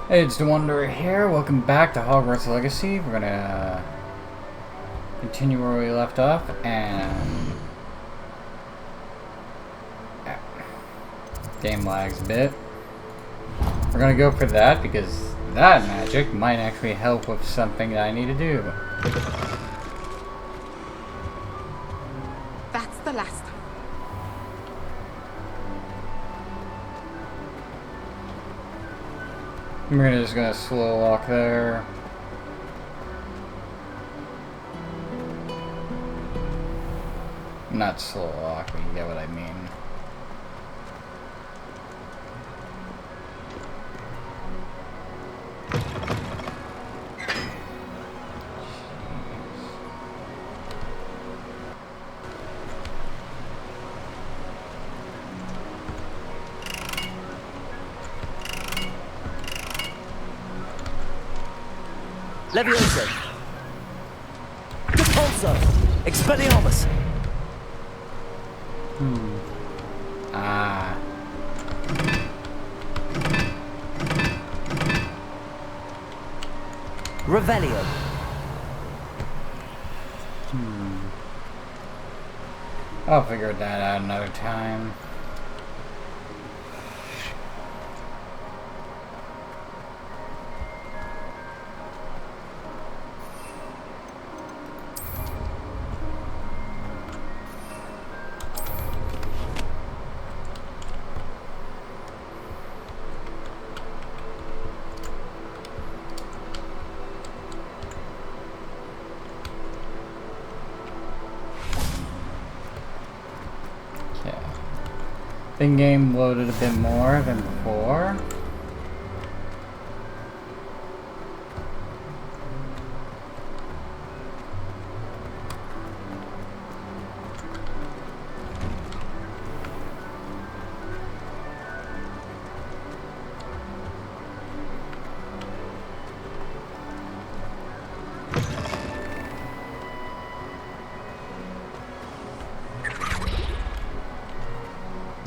Hey, it's the Wanderer here. Welcome back to Hogwarts Legacy. We're gonna continue where we left off, and game lags a bit. We're gonna go for that because that magic might actually help with something that I need to do. That's the last time. We're just gonna slow walk there. Not slow walk, but you get what I mean. Levioso! Repulso! Expelliarmus! Ah. Revelio! I'll figure that out another time. The game loaded a bit more than before.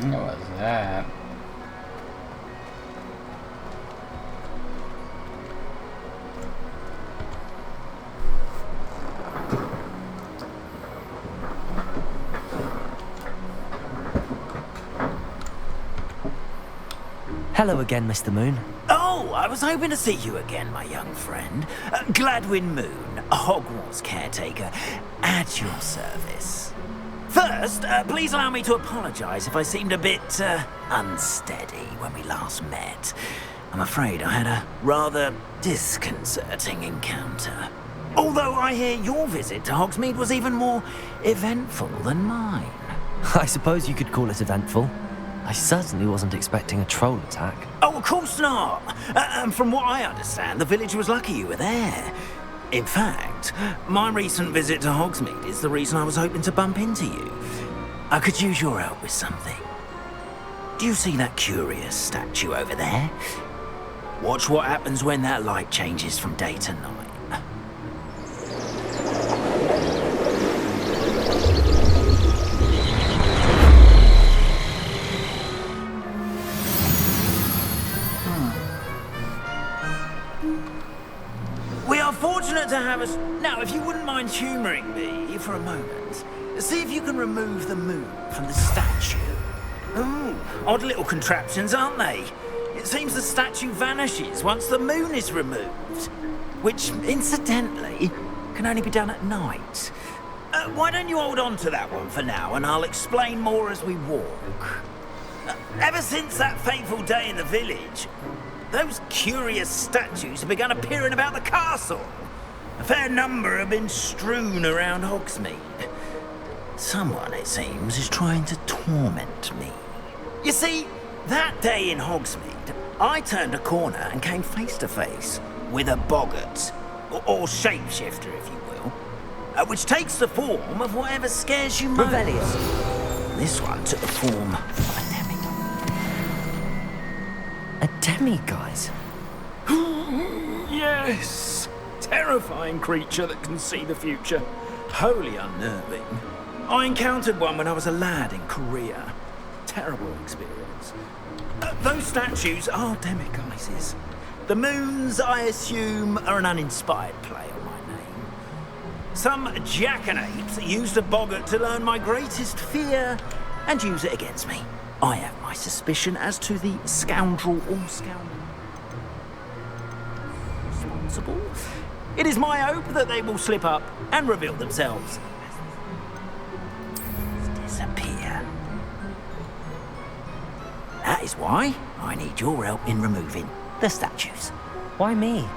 What was that? Hello again, Mr. Moon. Oh, I was hoping to see you again, my young friend. Gladwin Moon, Hogwarts caretaker, at your service. First, please allow me to apologise if I seemed a bit, unsteady when we last met. I'm afraid I had a rather disconcerting encounter. Although I hear your visit to Hogsmeade was even more eventful than mine. I suppose you could call it eventful. I certainly wasn't expecting a troll attack. Oh, of course not. And from what I understand, the village was lucky you were there. In fact, my recent visit to Hogsmeade is the reason I was hoping to bump into you. I could use your help with something. Do you see that curious statue over there? Watch what happens when that light changes from day to night. We are fortunate to have us. Now, if you wouldn't mind humouring me for a moment, see if you can remove the moon from the statue. Ooh, odd little contraptions, aren't they? It seems the statue vanishes once the moon is removed, which, incidentally, can only be done at night. Why don't you hold on to that one for now, and I'll explain more as we walk. Ever since that fateful day in the village, those curious statues have begun appearing about the castle. A fair number have been strewn around Hogsmeade. Someone, it seems, is trying to torment me. You see, that day in Hogsmeade, I turned a corner and came face to face with a boggart, or shapeshifter, if you will, which takes the form of whatever scares you most. Revelio. This one took the form of a demigod. A demiguise? Yes! Terrifying creature that can see the future. Wholly unnerving. I encountered one when I was a lad in Korea. Terrible experience. Those statues are demiguises. The moons, I assume, are an uninspired play on my name. Some jackanapes used a boggart to learn my greatest fear and use it against me. I have my suspicion as to the scoundrel or scoundrel responsible. It is my hope that they will slip up and reveal themselves. Disappear. That is why I need your help in removing the statues. Why me?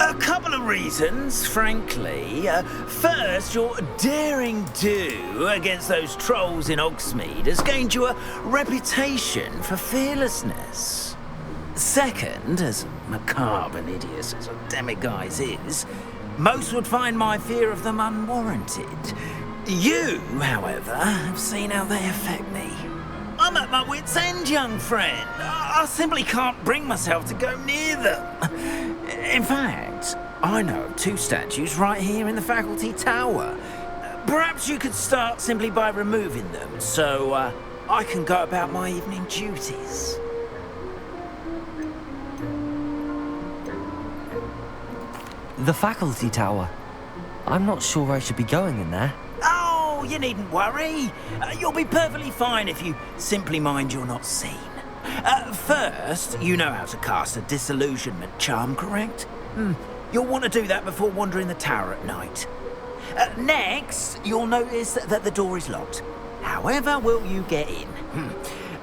A couple of reasons, frankly. First, your daring do against those trolls in Hogsmeade has gained you a reputation for fearlessness. Second, as macabre and hideous as a demiguise is, most would find my fear of them unwarranted. You, however, have seen how they affect me. I'm at my wit's end, young friend. I simply can't bring myself to go near them. In fact, I know of 2 statues right here in the faculty tower. Perhaps you could start simply by removing them, so I can go about my evening duties. The faculty tower. I'm not sure I should be going in there. Oh, you needn't worry. You'll be perfectly fine if you simply mind you're not seen. First, you know how to cast a disillusionment charm, correct? You'll want to do that before wandering the tower at night. Next, you'll notice that the door is locked. However will you get in?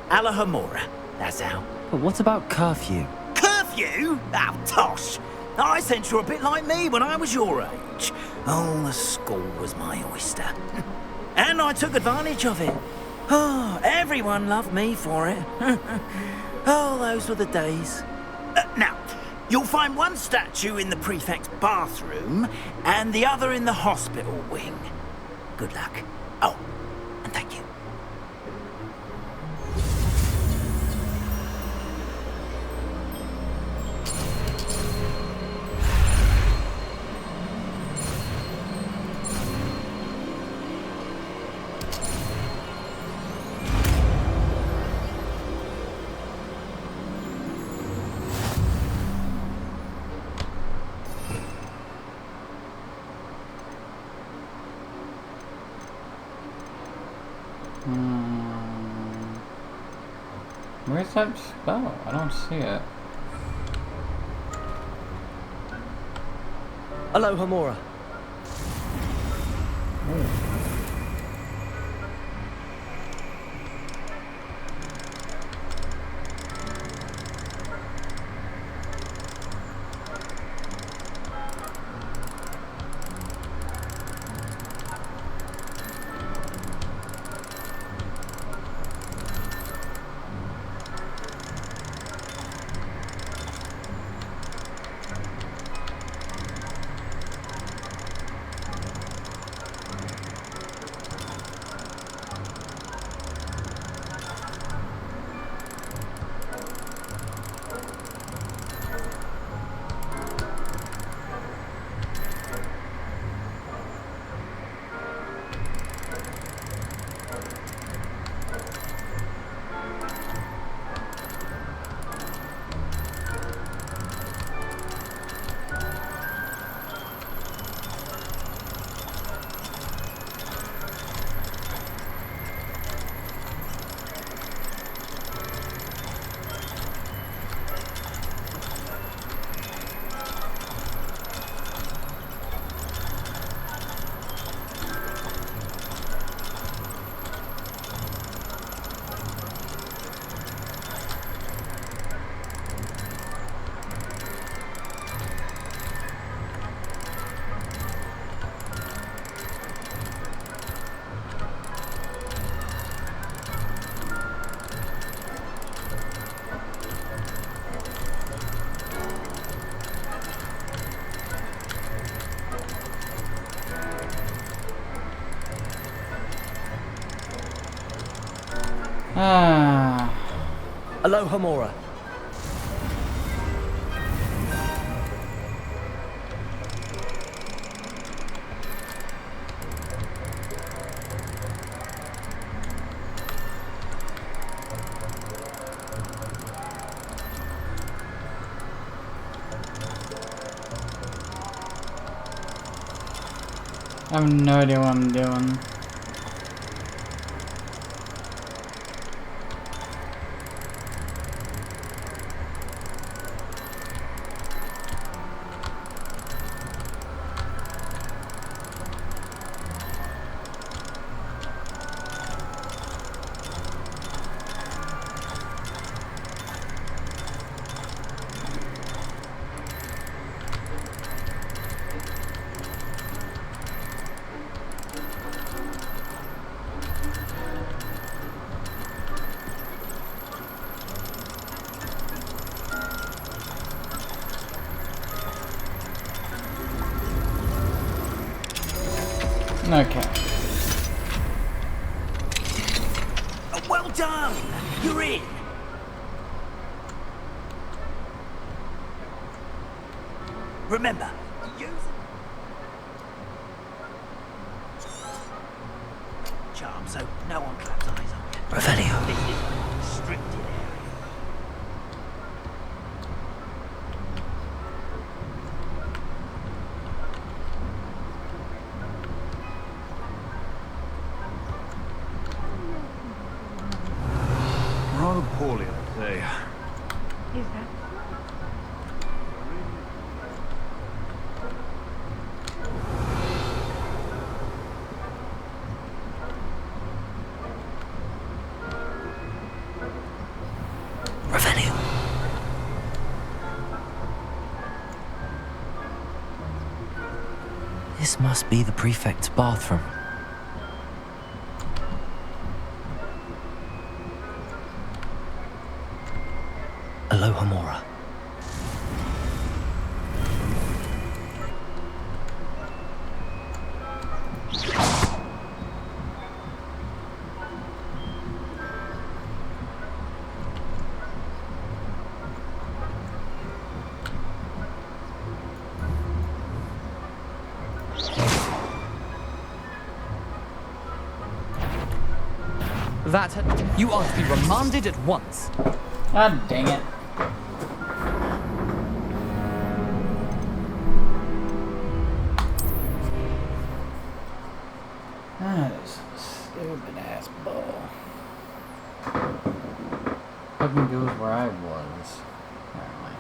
Alahomora, that's how. But what about curfew? Curfew? Oh, tosh. I sense you're a bit like me when I was your age. Oh, the school was my oyster. And I took advantage of it. Oh, everyone loved me for it. Oh, those were the days. Now, you'll find one statue in the prefect's bathroom and the other in the hospital wing. Good luck. Oh, and thank you. Where's that spell? I don't see it. Alohomora. Alohomora. I have no idea what I'm doing. Okay. Well done! You're in! Remember, use charm so no one claps eyes on you. Revelio. This is a restricted area. Rather poorly, I'd say. Is that Revelio. This must be the prefect's bathroom. Alohomora. You are to be remanded at once. God dang it. That is a stupid ass bull. Fucking goes where I was, apparently.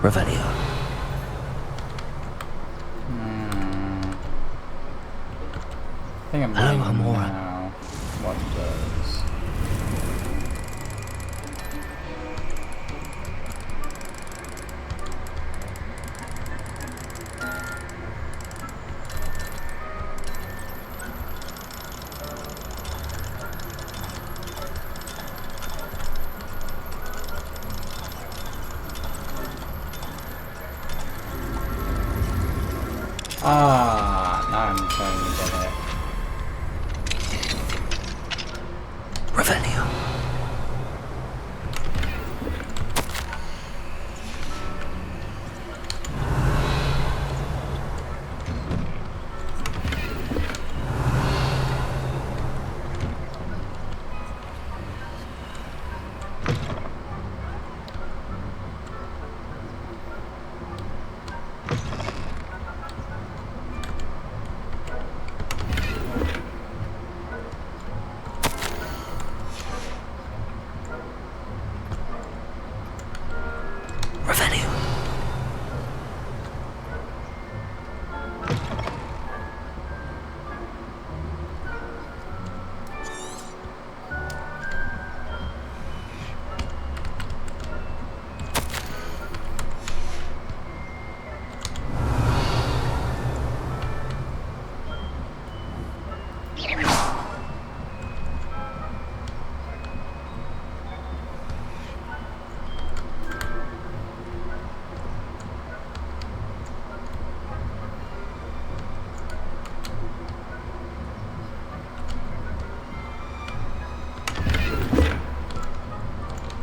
Revelio. I think I'm Hello, reading Amora. now what it does. Now I'm trying to get it. Revelio.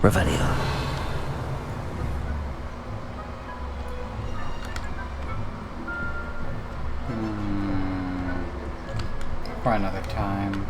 Revelio. For another time.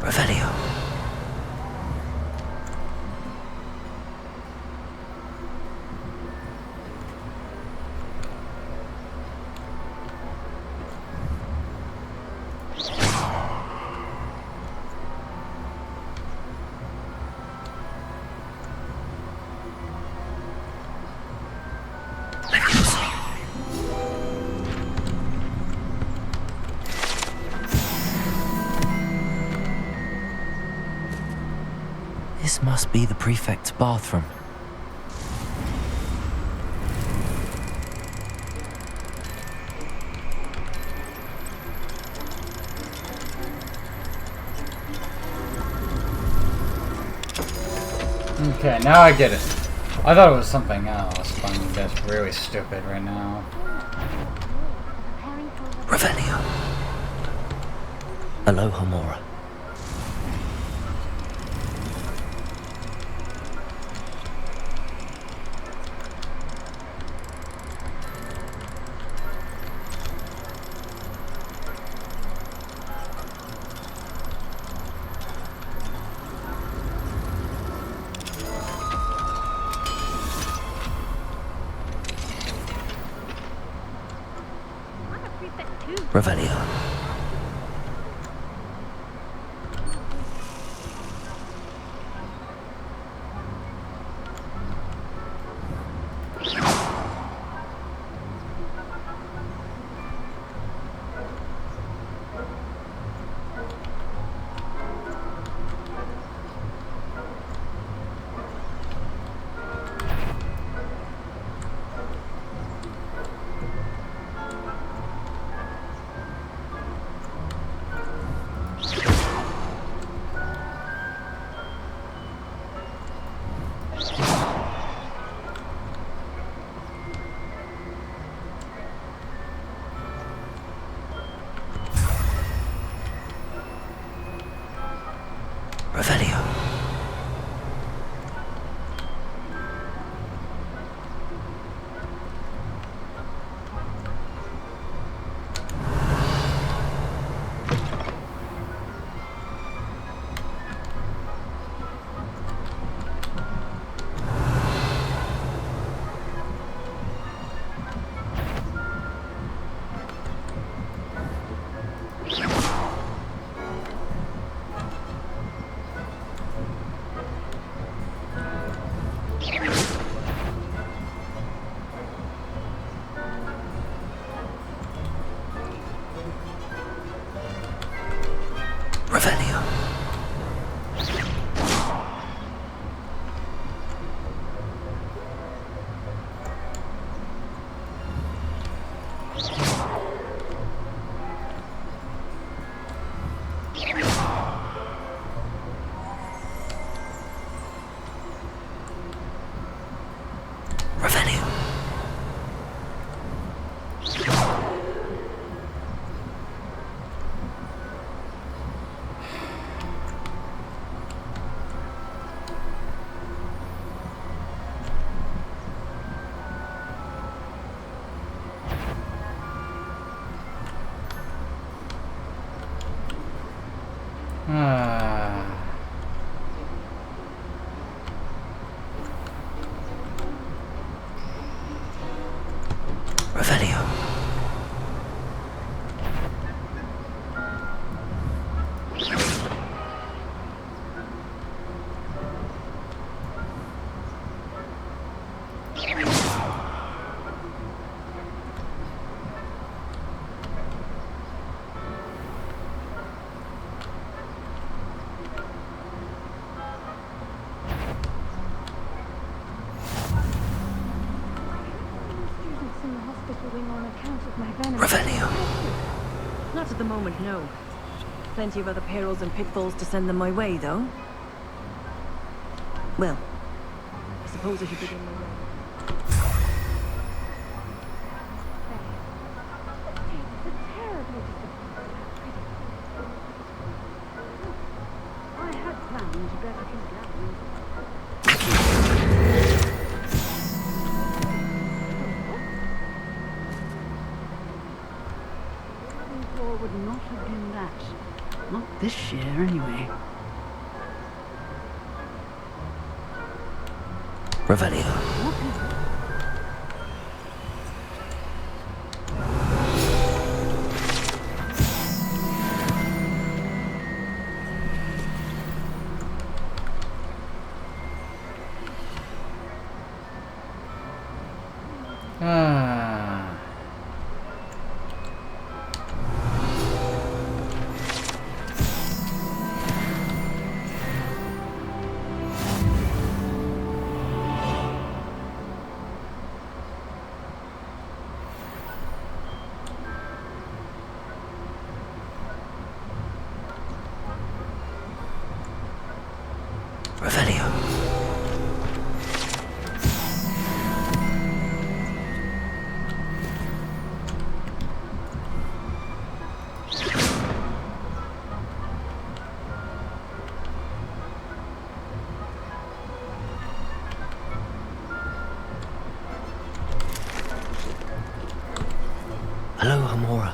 Revelio. This must be the prefect's bathroom. Okay, now I get it. I thought it was something else, but I'm just really stupid right now. Revelio. Aloha Mora. Revelio. Revelio. Revelio. Revelio. Revelio. Revelio. Not at the moment, no. Plenty of other perils and pitfalls to send them my way, though. Well, I suppose I should begin my way. I had planned to get him down. Floor would not have been that. Not this year, anyway. Revelio. Ah. Revelio. Hello, Hamora.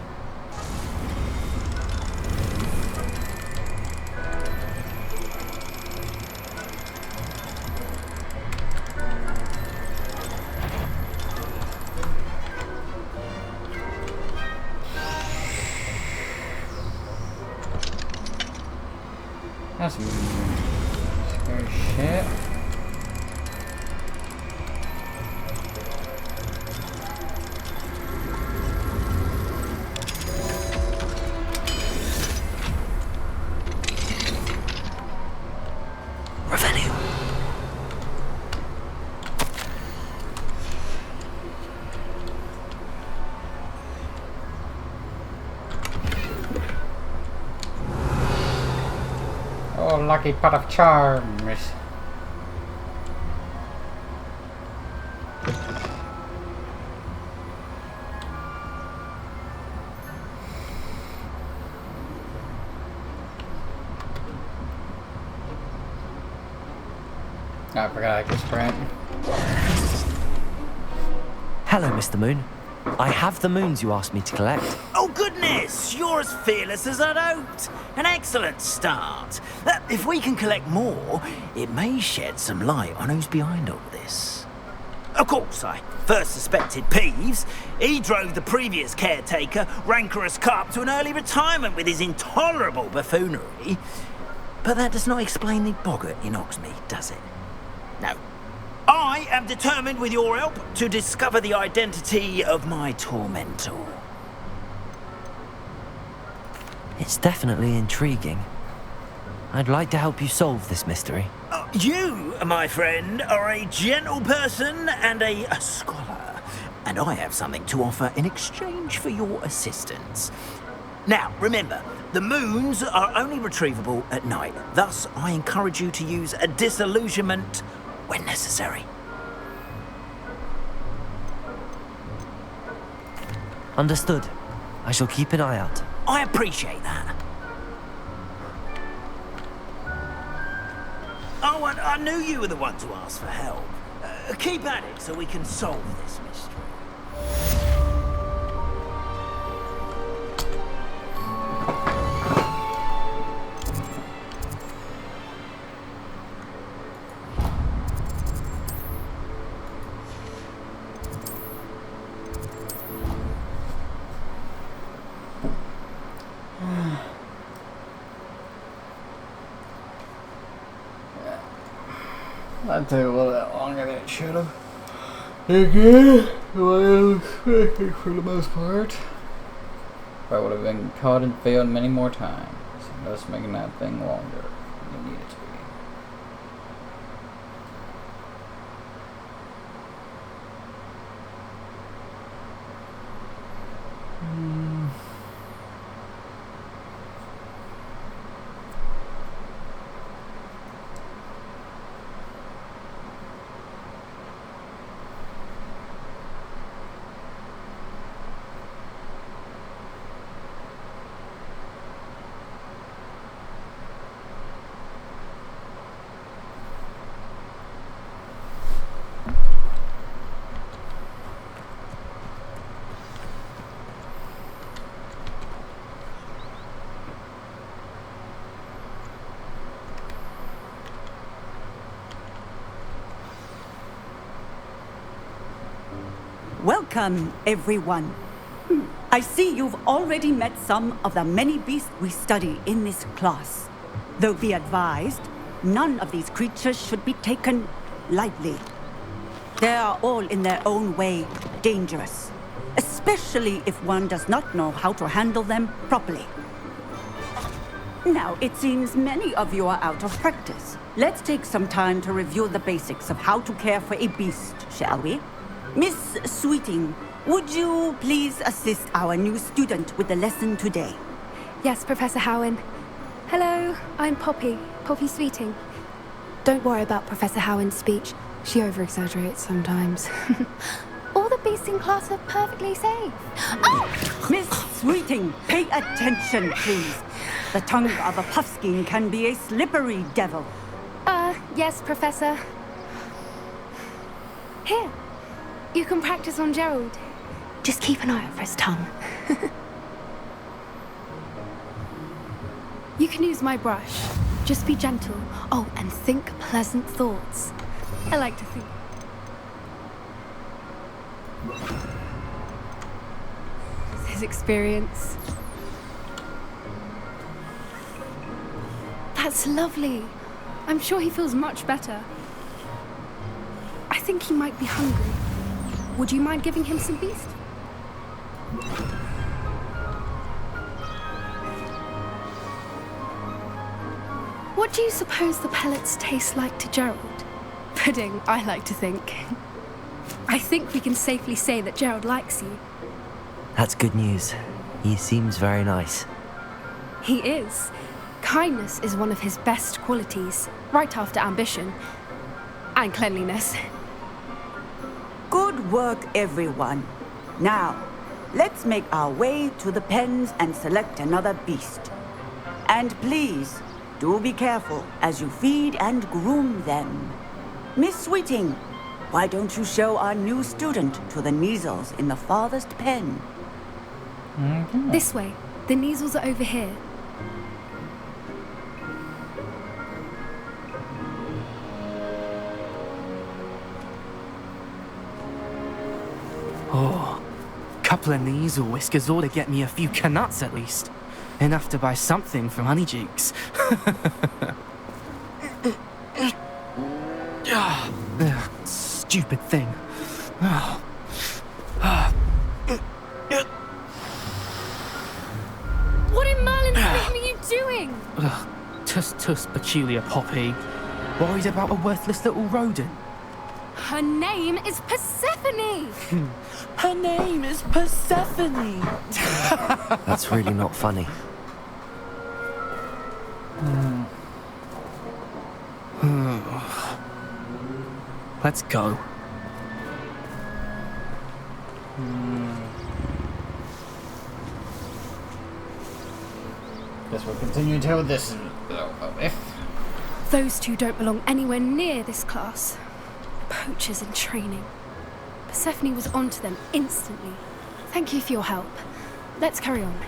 That's some scary shit. Revelio. Oh, lucky pot of charms. I forgot I could sprint. Hello, Mr. Moon. I have the moons you asked me to collect. Oh, goodness! You're as fearless as I'd hoped. An excellent start. If we can collect more, it may shed some light on who's behind all this. Of course, I first suspected Peeves. He drove the previous caretaker, Rancorous Carp, to an early retirement with his intolerable buffoonery. But that does not explain the boggart in Hogsmeade, does it? No. I am determined, with your help, to discover the identity of my tormentor. It's definitely intriguing. I'd like to help you solve this mystery. You, my friend, are a gentle person and a scholar, and I have something to offer in exchange for your assistance. Now, remember, the moons are only retrievable at night. Thus, I encourage you to use a disillusionment when necessary. Understood. I shall keep an eye out. I appreciate that. Oh, and I knew you were the one to ask for help. Keep at it so we can solve this mystery. That took a little bit longer than it should have. Again, what I was expecting for the most part. I would have been caught and failed many more times. Thus making that thing longer than it needed to be. Welcome, everyone. I see you've already met some of the many beasts we study in this class. Though be advised, none of these creatures should be taken lightly. They are all in their own way dangerous, especially if one does not know how to handle them properly. Now, it seems many of you are out of practice. Let's take some time to review the basics of how to care for a beast, shall we? Miss Sweeting, would you please assist our new student with the lesson today? Yes, Professor Howen. Hello, I'm Poppy Sweeting. Don't worry about Professor Howen's speech. She over-exaggerates sometimes. All the beasts in class are perfectly safe. Oh! Miss Sweeting, pay attention, please. The tongue of a puffskein can be a slippery devil. Yes, Professor. Here. You can practice on Gerald. Just keep an eye out for his tongue. You can use my brush. Just be gentle. Oh, and think pleasant thoughts. I like to think. It's his experience. That's lovely. I'm sure he feels much better. I think he might be hungry. Would you mind giving him some beast? What do you suppose the pellets taste like to Gerald? Pudding, I like to think. I think we can safely say that Gerald likes you. That's good news. He seems very nice. He is. Kindness is one of his best qualities, right after ambition. And cleanliness. Good work, everyone. Now, let's make our way to the pens and select another beast. And please, do be careful as you feed and groom them. Miss Sweeting, why don't you show our new student to the Kneazles in the farthest pen? This way. The Kneazles are over here. Oh, couple of Kneazle whiskers ought to get me a few canuts at least. Enough to buy something from Honeydukes. Stupid thing. What in Merlin's name are you doing? Tuss, peculiar Poppy. Worried about a worthless little rodent. Her name is Persephone! Her name is Persephone! That's really not funny. Let's go. Guess we'll continue until this is over. Those two don't belong anywhere near this class. Poachers in training. Persephone was onto them instantly. Thank you for your help. Let's carry on.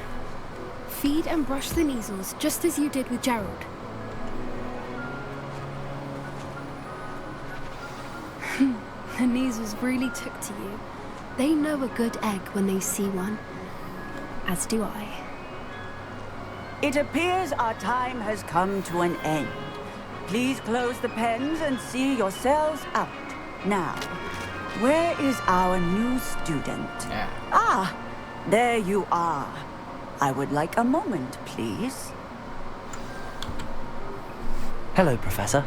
Feed and brush the Kneazles just as you did with Gerald. The Kneazles really took to you. They know a good egg when they see one. As do I. It appears our time has come to an end. Please close the pens and see yourselves out. Now, where is our new student? Yeah. Ah, there you are. I would like a moment, please. Hello, Professor.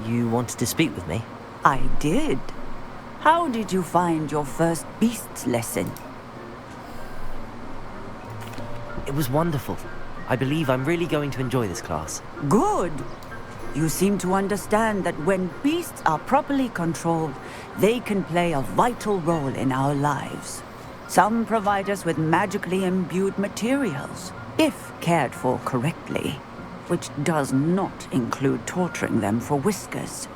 You wanted to speak with me? I did. How did you find your first beasts lesson? It was wonderful. I believe I'm really going to enjoy this class. Good. You seem to understand that when beasts are properly controlled, they can play a vital role in our lives. Some provide us with magically imbued materials, if cared for correctly, which does not include torturing them for whiskers.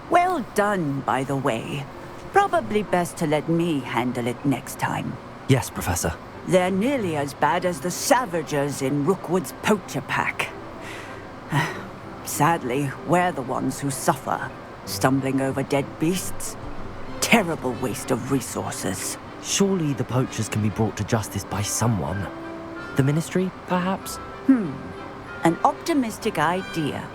Well done, by the way. Probably best to let me handle it next time. Yes, Professor. They're nearly as bad as the Savagers in Rookwood's poacher pack. Sadly, we're the ones who suffer, stumbling over dead beasts. Terrible waste of resources. Surely the poachers can be brought to justice by someone. The Ministry, perhaps? An optimistic idea.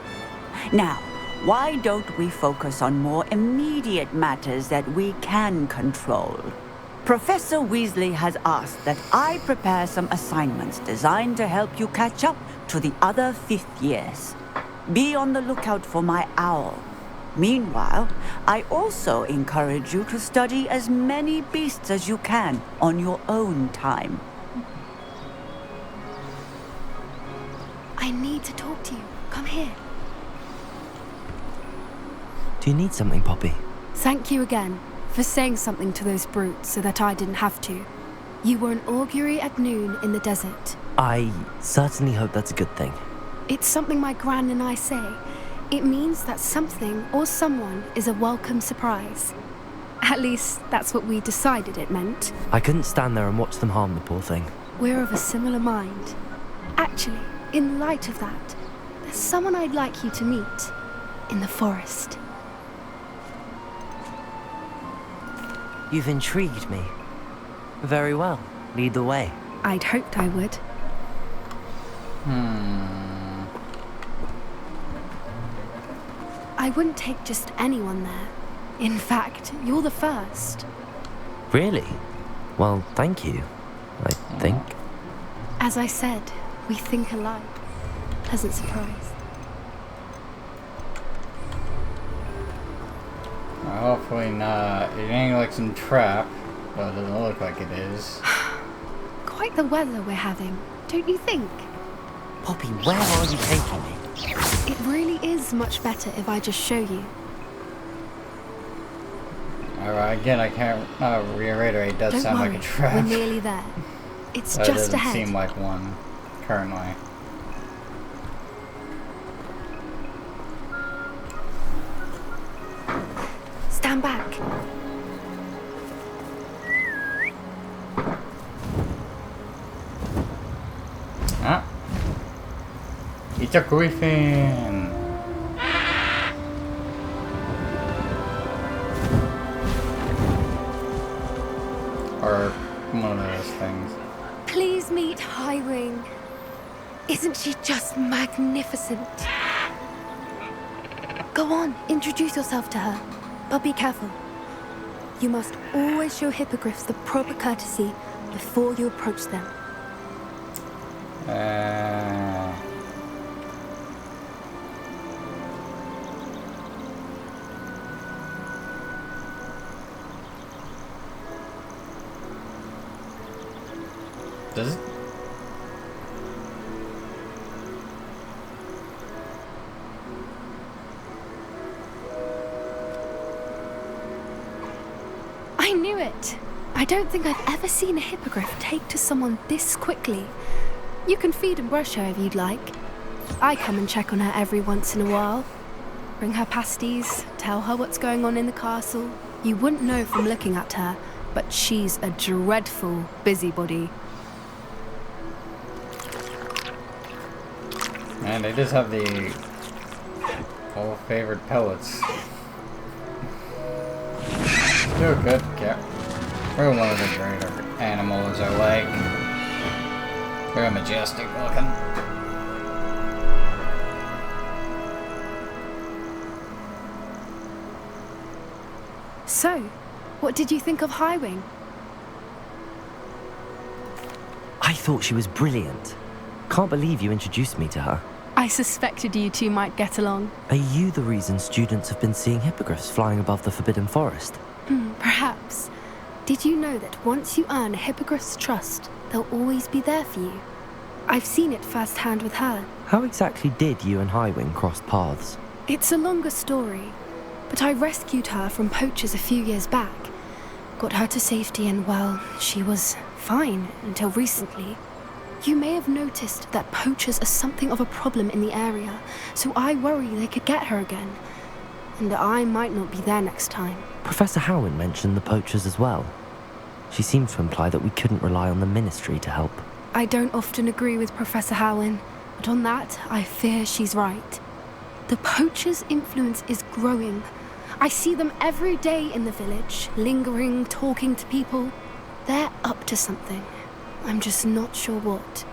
Now, why don't we focus on more immediate matters that we can control? Professor Weasley has asked that I prepare some assignments designed to help you catch up to the other 5th years. Be on the lookout for my owl. Meanwhile, I also encourage you to study as many beasts as you can on your own time. I need to talk to you. Come here. Do you need something, Poppy? Thank you again for saying something to those brutes so that I didn't have to. You were an augury at noon in the desert. I certainly hope that's a good thing. It's something my gran and I say. It means that something or someone is a welcome surprise. At least, that's what we decided it meant. I couldn't stand there and watch them harm the poor thing. We're of a similar mind. Actually, in light of that, there's someone I'd like you to meet in the forest. You've intrigued me. Very well. Lead the way. I'd hoped I would. I wouldn't take just anyone there. In fact, you're the first. Really? Well, thank you, I think. As I said, we think alike. Pleasant surprise. Well, hopefully not. It ain't like some trap, but it doesn't look like it is. Quite the weather we're having, don't you think? Poppy, where are you taking me? It really is much better if I just show you. Alright, again, I can't reiterate, it does Don't sound worry, like a trap. we're nearly there. It's But just it doesn't ahead. seem like one, currently. Stand back. Ah. It's a griffin! Or one of those things. Please meet Highwing. Isn't she just magnificent? Go on, introduce yourself to her. But be careful. You must always show hippogriffs the proper courtesy before you approach them. Does it? I knew it! I don't think I've ever seen a hippogriff take to someone this quickly. You can feed and brush her if you'd like. I come and check on her every once in a while. Bring her pasties, tell her what's going on in the castle. You wouldn't know from looking at her, but she's a dreadful busybody. And they just have the old favorite pellets. They're good, yeah. They're one of the greater animals I like. Very majestic looking. So, what did you think of Highwing? I thought she was brilliant. Can't believe you introduced me to her. I suspected you two might get along. Are you the reason students have been seeing hippogriffs flying above the Forbidden Forest? Perhaps. Did you know that once you earn a hippogriff's trust, they'll always be there for you. I've seen it firsthand with her. How exactly did you and Highwing cross paths? It's a longer story, but I rescued her from poachers a few years back. Got her to safety and, well, she was fine until recently. You may have noticed that poachers are something of a problem in the area, so I worry they could get her again. And I might not be there next time. Professor Howin mentioned the poachers as well. She seemed to imply that we couldn't rely on the Ministry to help. I don't often agree with Professor Howin, but on that, I fear she's right. The poachers' influence is growing. I see them every day in the village, lingering, talking to people. They're up to something. I'm just not sure what.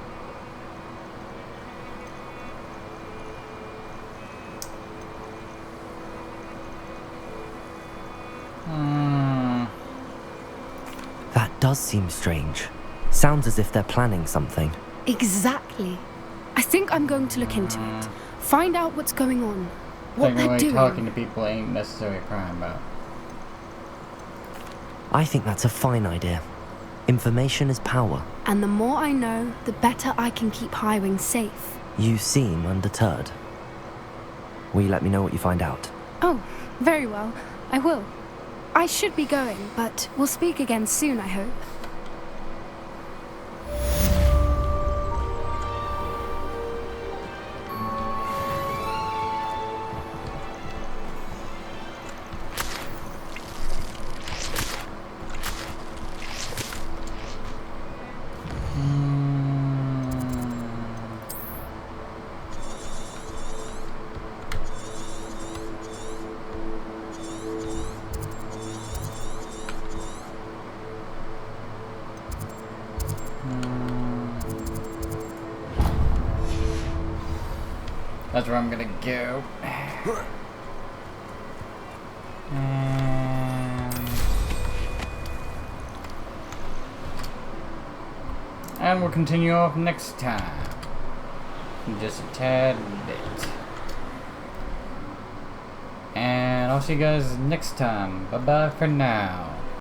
That does seem strange. Sounds as if they're planning something. Exactly. I think I'm going to look into it. Find out what's going on. What Taking they're away doing. talking to people ain't necessarily a crime, but I think that's a fine idea. Information is power. And the more I know, the better I can keep Highwing safe. You seem undeterred. Will you let me know what you find out? Oh, very well. I will. I should be going, but we'll speak again soon, I hope. that's where I'm gonna go. And we'll continue off next time. Just a tad bit. And I'll see you guys next time. Bye bye for now.